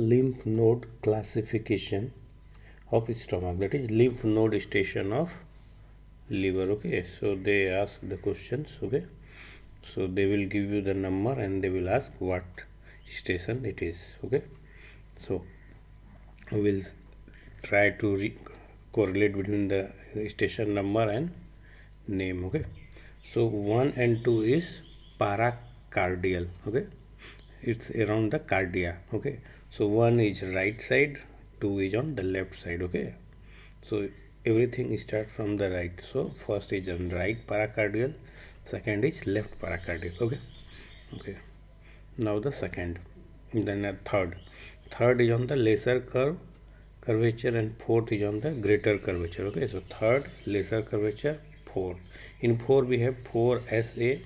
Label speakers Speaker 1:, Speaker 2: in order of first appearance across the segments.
Speaker 1: lymph node classification of stomach, that is lymph node station of liver. Okay, so they ask the questions. Okay, so they will give you the number and they will ask what station it is. Okay, so we will try to correlate between the station number and name. Okay, so 1 and 2 is paracardial. Okay, it's around the cardia. Okay, so 1 is right side, 2 is on the left side. Okay, so everything start from the right. So first is on right paracardial, second is left paracardial. Okay, okay, now the second, then a third is on the lesser curvature and fourth is on the greater curvature. Okay, so third lesser curvature, 4. In 4 we have 4SA,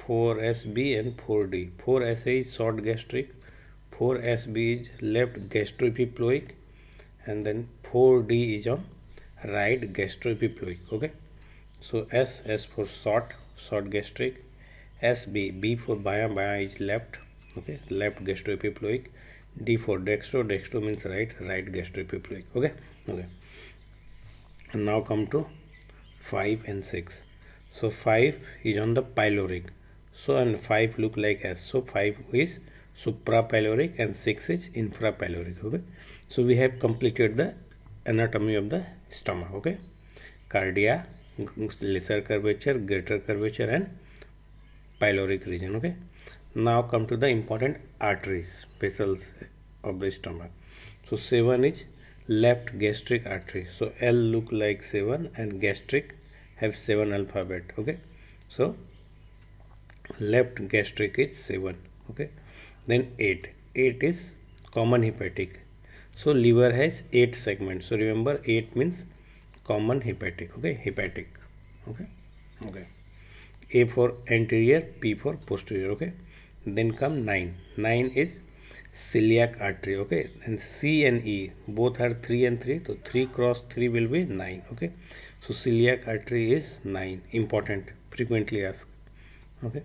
Speaker 1: 4SB and 4D. 4SA is short gastric, 4SB is left gastroepiploic, and then 4D is on right gastroepiploic. Okay, so S for short gastric, B for baya is left. Okay, left gastroepiploic. D for dextro means right gastroepiploic. Okay, okay. And now come to 5 and 6. So 5 is on the pyloric. So and 5 look like S. So 5 is suprapyloric and 6 is infrapyloric. Okay, so we have completed the anatomy of the stomach. Okay, cardia, lesser curvature, greater curvature and pyloric region. Okay, now come to the important arteries, vessels of the stomach. So 7 is left gastric artery. So L look like 7 and gastric have 7 alphabet. Okay, so left gastric is 7. Okay, then 8 is common hepatic. So liver has 8 segments. So remember 8 means common hepatic. Okay, hepatic. Okay, okay. A for anterior, P for posterior. Okay, then come 9. 9 is celiac artery. Okay, and C and E both are 3 and 3, so 3 cross 3 will be 9. Okay, so celiac artery is 9, important, frequently asked. Okay,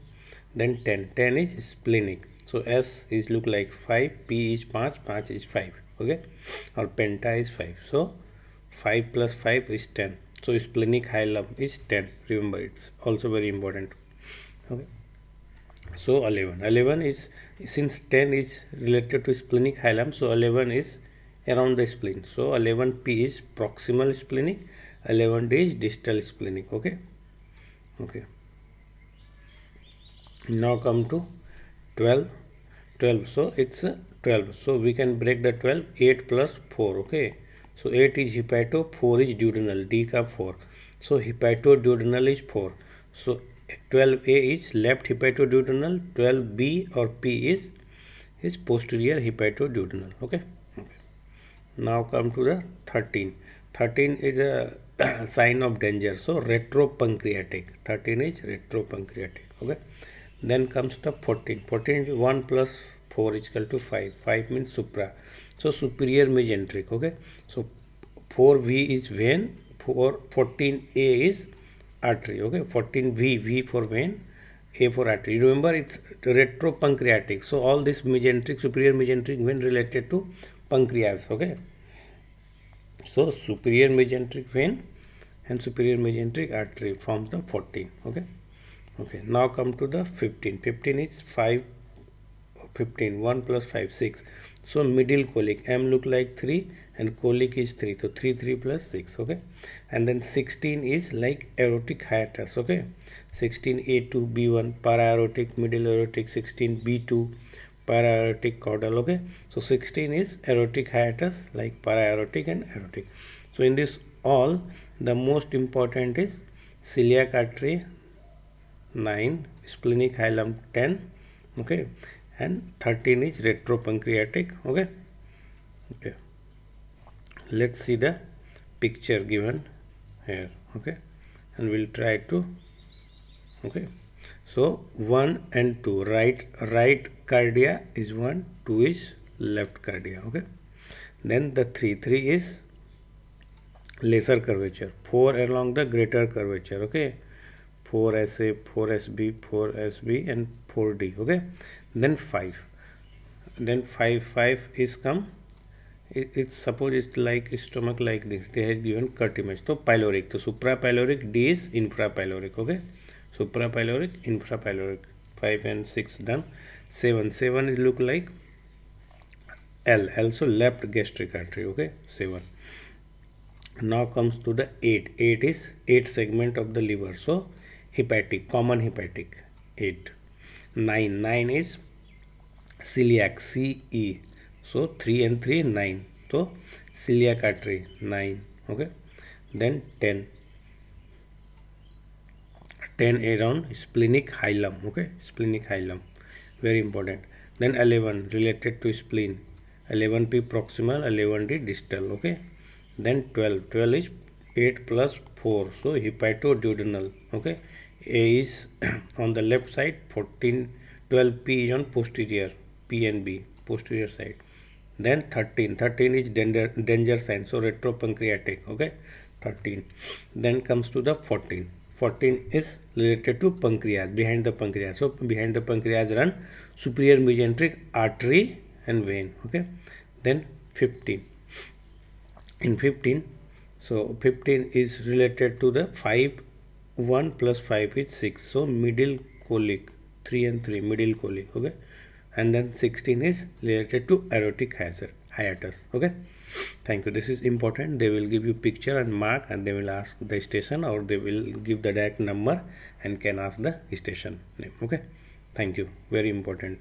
Speaker 1: then 10 is splenic. So S is look like 5, P is 5, 5 is 5. Okay, or penta is 5. So 5 plus 5 is 10. So splenic hilum is 10. Remember, it's also very important. Okay, so 11 is, since 10 is related to splenic hilum, so 11 is around the spleen. So 11P is proximal splenic, 11D is distal splenic. Okay, okay. Now come to 12. So it's 12. So we can break the 12. 8 plus 4. Okay, so 8 is hepato, 4 is duodenal. D ka 4. So hepatoduodenal is 4. So 12A is left hepatoduodenal, 12B or P is posterior hepatoduodenal. Okay, okay. Now come to the 13. 13 is a sign of danger. So retropancreatic. 13 is retropancreatic. Okay, then comes the 14. 14 is 1 plus 4 is equal to 5. 5 means supra. So superior mesenteric. Okay, so 4V is vein, 14A is artery. Okay, 14V, V for vein, A for artery. Remember, it's retropancreatic. So all this mesenteric, superior mesenteric vein related to pancreas. Okay, so superior mesenteric vein and superior mesenteric artery forms the 14. Okay, okay. Now come to the 15. 15 is 5. 15, 1 plus 5, 6. So middle colic, M look like 3 and colic is 3. So 3 plus 6. Okay, and then 16 is like aortic hiatus. Okay, 16 A2 B1 para-aortic, middle aortic. 16 B2 para-aortic caudal. Okay, so 16 is aortic hiatus, like para-aortic and aortic. So in this all, the most important is celiac artery 9, splenic hilum 10. Okay, and 13 is retropancreatic. Okay, okay. Let's see the picture given here. Okay, and we'll try to. Okay, so 1 and 2, right cardia is 1, 2 is left cardia. Okay, then the 3 is lesser curvature, 4 along the greater curvature. Okay, 4SA, 4SB, 4SB and 4D. Okay, then 5 then 5 is come. It's suppose it's like stomach like this, they have given cut image. So pyloric, so suprapyloric, D is infrapyloric. Okay, suprapyloric, infrapyloric. 5 and 6 done. 7 is look like L, also left gastric artery. Okay, 7. Now comes to the 8. 8 is 8 segment of the liver, so hepatic, common hepatic. 8. 9 is celiac, CE. So 3 and 3 9. So celiac artery 9. Okay. Then 10 around splenic hilum. Okay, splenic hilum, very important. Then 11 related to spleen, 11P proximal, 11D distal. Okay. Then 12 is 8 plus 4, so hepatoduodenal. Okay, A is on the left side, 14, 12P is on posterior, P and B, posterior side. Then 13 is danger sign, so retropancreatic. Okay, 13. Then comes to the 14 is related to pancreas, behind the pancreas. So behind the pancreas run superior mesenteric artery and vein. Okay. Then 15, in 15, so 15 is related to the 5, 1 plus 5 is 6, so middle colic, 3 and 3 middle colic. Okay. And then 16 is related to aortic hiatus. Okay, thank you. This is important. They will give you picture and mark, and they will ask the station, or they will give the direct number and can ask the station name. Okay, thank you, very important.